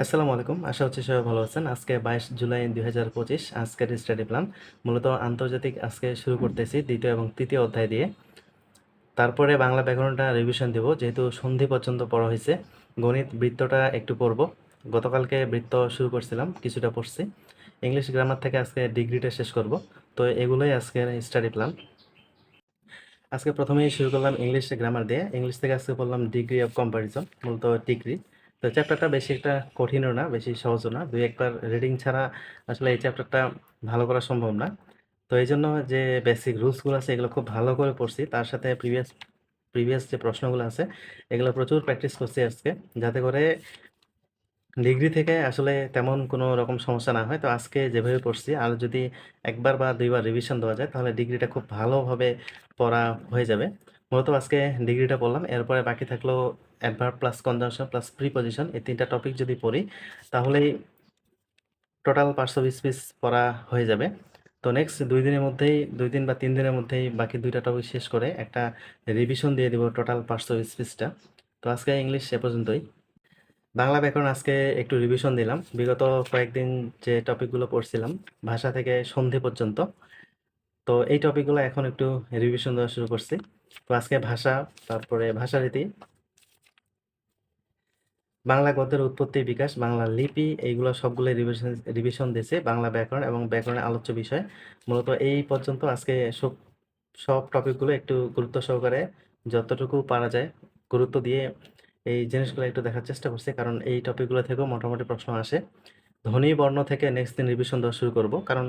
আসসালামু আলাইকুম। আশা হচ্ছে সবাই ভালো আছেন। আজকে 22 জুলাই ২০২৫ আজকের স্টাডি প্ল্যান। মূলত আন্তর্জাতিক আজকে শুরু করতেছি ২য় এবং ৩য় অধ্যায় দিয়ে। তারপরে বাংলা ব্যাকরণটা রিভিশন দেব, যেহেতু সন্ধি পর্যন্ত পড়া হয়েছে। গণিত বৃত্তটা একটু পড়ব। গতকালকে বৃত্ত শুরু করছিলাম, কিছুটা পড়ছি। ইংলিশ গ্রামার থেকে আজকে ডিগ্রিটা শেষ করব। তো এগুলোই আজকের স্টাডি প্ল্যান। আজকে প্রথমেই শুরু করলাম ইংলিশ গ্রামার দিয়ে। ইংলিশ থেকে আজকে পড়লাম ডিগ্রি অফ কম্পারিজন, মূলত ডিগ্রি। তো চ্যাপ্টারটা বেশি একটা কঠিনও না, বেশি সহজও না। দুই একবার রিডিং ছাড়া আসলে এই চ্যাপ্টারটা ভালো করা সম্ভব না। তো এই জন্য যে বেসিক রুলসগুলো আছে এগুলো খুব ভালো করে পড়ছি, তার সাথে প্রিভিয়াস যে প্রশ্নগুলো আছে এগুলো প্রচুর প্র্যাকটিস করছি আজকে, যাতে করে ডিগ্রি থেকে আসলে তেমন কোনো রকম সমস্যা না হয়। তো আজকে যেভাবে পড়ছি, আর যদি একবার বা দুইবার রিভিশন দেওয়া যায় তাহলে ডিগ্রিটা খুব ভালোভাবে পড়া হয়ে যাবে। মূলত আজকে ডিগ্রিটা পড়লাম, এরপরে বাকি থাকলো adverb plus conjunction plus preposition. এই ৩টা টপিক যদি পড়ি তাহলেই টোটাল পার্টস অফ স্পিচ পড়া হয়ে যাবে। তো নেক্সট ২ দিনের মধ্যেই, ২ দিন বা ৩ দিনের মধ্যেই বাকি ২টা টপিক শেষ করে একটা রিভিশন দিয়ে দিব টোটাল পার্টস অফ স্পিচটা। তো আজকে ইংলিশ এ পর্যন্তই। বাংলা ব্যাকরণ আজকে একটু রিভিশন দিলাম। বিগত কয়েকদিন যে টপিকগুলো পড়ছিলাম ভাষা থেকে সন্ধি পর্যন্ত, তো এই টপিকগুলো এখন একটু রিভিশন দেওয়া শুরু করছি। তো আজকে ভাষা, তারপরে ভাষারীতি, বাংলা গদ্যের উৎপত্তি বিকাশ, বাংলা লিপি, এইগুলো সবগুলো রিভিশন দিয়েছে। বাংলা ব্যাকরণ এবং ব্যাকরণের আলোচ্য বিষয় মূলত এই পর্যন্ত। আজকে সব সব টপিকগুলো একটু গুরুত্ব সহকারে যতটুকু পারা যায় গুরুত্ব দিয়ে এই জিনিসগুলো একটু দেখার চেষ্টা করছি, কারণ এই টপিকগুলো থেকেও মোটামুটি প্রশ্ন আসে। ধ্বনি বর্ণ থেকে নেক্সট দিন রিভিশন দেওয়া শুরু করব, কারণ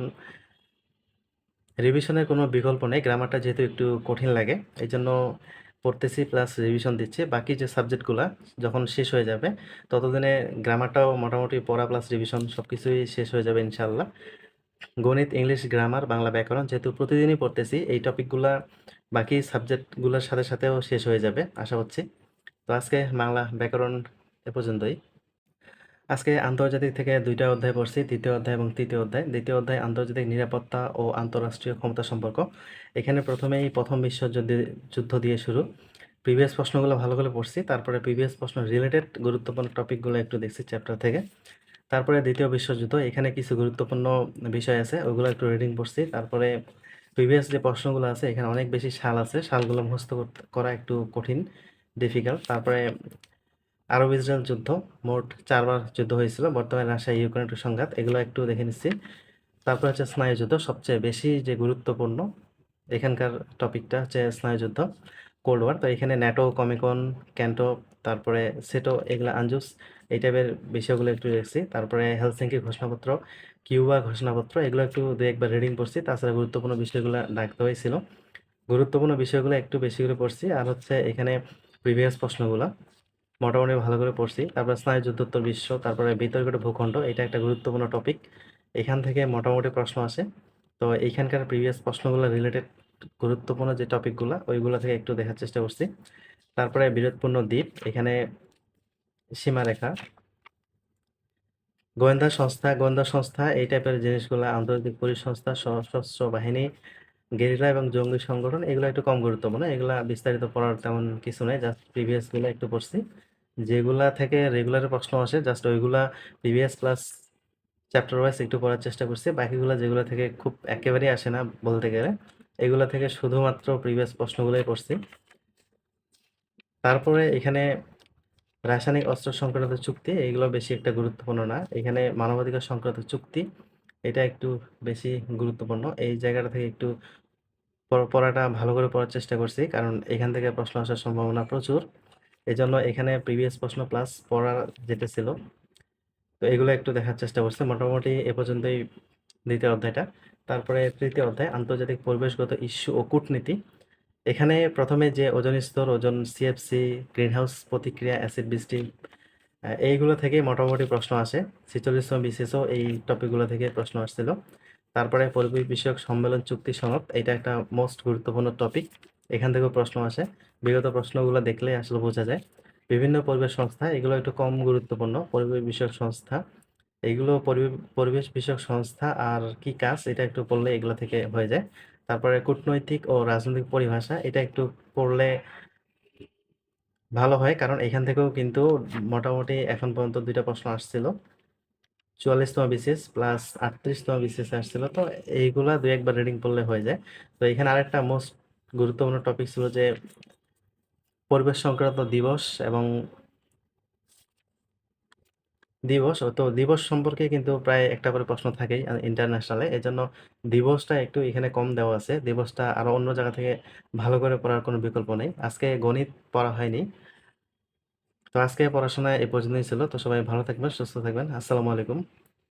রিভিশনের কোনো বিকল্প নেই। গ্রামারটা যেহেতু একটু কঠিন লাগে এই জন্য পড়তেছি প্লাস রিভিশন দিচ্ছি। বাকি যে সাবজেক্টগুলা যখন শেষ হয়ে যাবে ততদিনে গ্রামারটাও মোটামুটি পড়া প্লাস রিভিশন সব কিছুই শেষ হয়ে যাবে ইনশাআল্লাহ। গণিত, ইংলিশ, গ্রামার, বাংলা ব্যাকরণ যেহেতু প্রতিদিনই পড়তেছি, এই টপিকগুলা বাকি সাবজেক্টগুলোর সাথে সাথেও শেষ হয়ে যাবে আশা করছি। তো আজকে বাংলা ব্যাকরণ এ পর্যন্তই। আজকে আন্তর্জাতিক থেকে ২টা অধ্যায় পড়ছি, ৩য় অধ্যায় এবং ৩য় অধ্যায়। ২য় অধ্যায় আন্তর্জাতিক নিরাপত্তা ও আন্তঃরাষ্ট্রীয় ক্ষমতা সম্পর্ক। এখানে প্রথমেই প্রথম যুদ্ধ দিয়ে শুরু। প্রিভিয়াস প্রশ্নগুলো ভালো করে পড়ছি, তারপরে প্রিভিয়াস প্রশ্ন রিলেটেড গুরুত্বপূর্ণ টপিকগুলো একটু দেখছি চ্যাপ্টার থেকে। তারপরে দ্বিতীয় বিশ্বযুদ্ধ, এখানে কিছু গুরুত্বপূর্ণ বিষয় আছে ওইগুলো একটু রিডিং পড়ছি। তারপরে প্রিভিয়াস যে প্রশ্নগুলো আছে এখানে অনেক বেশি সাল আছে, সালগুলো মুখস্থ করা একটু কঠিন, ডিফিকাল্ট। তারপরে আরব ইসরায়েল যুদ্ধ, মোট ৪ বার যুদ্ধ হয়েছিল, বর্তমানে রাশিয়া ইউক্রেনের সংঘাত, এগুলো একটু দেখে নিচ্ছি। তারপর হচ্ছে স্নায়ুযুদ্ধ, সবচেয়ে বেশি যে গুরুত্বপূর্ণ এখানকার টপিকটা হচ্ছে স্নায়ুযুদ্ধ, কোল্ড ওয়ার। তো এখানে ন্যাটো, কমিকন, ক্যান্টো, তারপরে সেটো, এগুলো আনজুস, এই টাইপের বিষয়গুলো একটু দেখছি। তারপরে হেলসিঙ্কি ঘোষণাপত্র, কিউবা ঘোষণাপত্র, এগুলো একটু দু একবার রিডিং পড়ছি। তাছাড়া গুরুত্বপূর্ণ বিষয়গুলো ডাকতে হয়েছিল, গুরুত্বপূর্ণ বিষয়গুলো একটু বেশি করে পড়ছি। আর হচ্ছে এখানে প্রিভিয়াস প্রশ্নগুলো মোটামুটি ভালো করে পড়ছি। তারপরে স্নায়ুযুদ্ধোত্তর বিশ্ব, তারপরে বিতর্কিত ভূখণ্ড, এটা একটা গুরুত্বপূর্ণ টপিক, এখান থেকে মোটামুটি প্রশ্ন আসে। তো এইখানকার প্রিভিয়াস প্রশ্নগুলো রিলেটেড গুরুত্বপূর্ণ যে টপিকগুলো ওইগুলো থেকে একটু দেখার চেষ্টা করছি। তারপরে বিরোধপূর্ণ দ্বীপ, এখানে সীমারেখা, গোয়েন্দা সংস্থা এই টাইপের জিনিসগুলো, আন্তর্জাতিক পরিসংস্থা, সশস্ত্র বাহিনী, গেরিলা এবং জঙ্গি সংগঠন, এগুলো একটু কম গুরুত্বপূর্ণ। এগুলা বিস্তারিত পড়ার তেমন কিছু নেই, জাস্ট প্রিভিয়াসগুলো একটু পড়ছি। যেগুলা থেকে রেগুলার প্রশ্ন আসে জাস্ট ওইগুলা প্রিভিয়াস প্লাস চ্যাপ্টার ওয়াইজ একটু পড়ার চেষ্টা করছি। বাকিগুলো যেগুলো থেকে খুব একেবারেই আসে না বলতে গেলে, এগুলো থেকে শুধুমাত্র প্রিভিয়াস প্রশ্নগুলোই পড়ছি। তারপরে এখানে রাসায়নিক অস্ত্র সংক্রান্ত চুক্তি, এগুলো বেশি একটা গুরুত্বপূর্ণ না। এখানে মানবাধিকার সংক্রান্ত চুক্তি, এটা একটু বেশি গুরুত্বপূর্ণ। এই জায়গাটা থেকে একটু পড়াটা ভালো করে পড়ার চেষ্টা করছি, কারণ এখান থেকে প্রশ্ন আসার সম্ভাবনা প্রচুর। এজন্য এখানে প্রিভিয়াস প্রশ্ন প্লাস পড়া যেটা ছিল, তো এগুলো একটু দেখার চেষ্টা করছি। মোটামুটি এ পর্যন্তই ২য় অধ্যায়টা। তারপরে ৩য় অধ্যায় আন্তর্জাতিক পরিবেশগত ইস্যু ও কূটনীতি। এখানে প্রথমে যে ওজোন স্তর, ওজোন, সিএফসি, গ্রিনহাউস প্রতিক্রিয়া, অ্যাসিড বৃষ্টি, এইগুলো থেকে মোটামুটি প্রশ্ন আসে। ৪৬তম বিসিএসও এই টপিকগুলো থেকে প্রশ্ন আসছিল। তারপরে পরিবেশ বিষয়ক সম্মেলন চুক্তি সনদ, এটা একটা মোস্ট গুরুত্বপূর্ণ টপিক, এখান থেকেও প্রশ্ন আসে। বিগত প্রশ্নগুলো দেখলে আসলে বোঝা যায়। বিভিন্ন পরিবেশ সংস্থা, এগুলো একটু কম গুরুত্বপূর্ণ। পরিবেশ বিষয়ক সংস্থা, এইগুলো পরিবেশ বিষয়ক সংস্থা আর কি কাজ, এটা একটু পড়লে এগুলো থেকে হয়ে যায়। তারপরে কূটনৈতিক ও রাজনৈতিক পরিভাষা, এটা একটু পড়লে ভালো হয়, কারণ এখান থেকেও কিন্তু মোটামুটি এখন পর্যন্ত ২ টা প্রশ্ন আসছিল। ৪৪তম বিসিএস প্লাস ৩৮তম বিসিএস আসছিল। তো এইগুলা ২-১ বার রিডিং পড়লে হয়ে যায়। তো এখানে আরেকটা মোস্ট গুরুত্বপূর্ণ টপিক ছিল যে পরিবেশ সংক্রান্ত দিবস এবং তো দিবস সম্পর্কে কিন্তু প্রায় একটা করে প্রশ্ন থাকেই ইন্টারন্যাশনালে। এজন্য দিবসটা একটু এখানে কম দেওয়া আছে। দিবসটা আরো অন্য জায়গা থেকে ভালো করে পড়ার কোনো বিকল্প নেই। আজকে গণিত পড়া হয়নি। তো আজকে পড়াশোনা এ পর্যন্তই ছিল। তো সবাই ভালো থাকবেন, সুস্থ থাকবেন। আসসালামু আলাইকুম।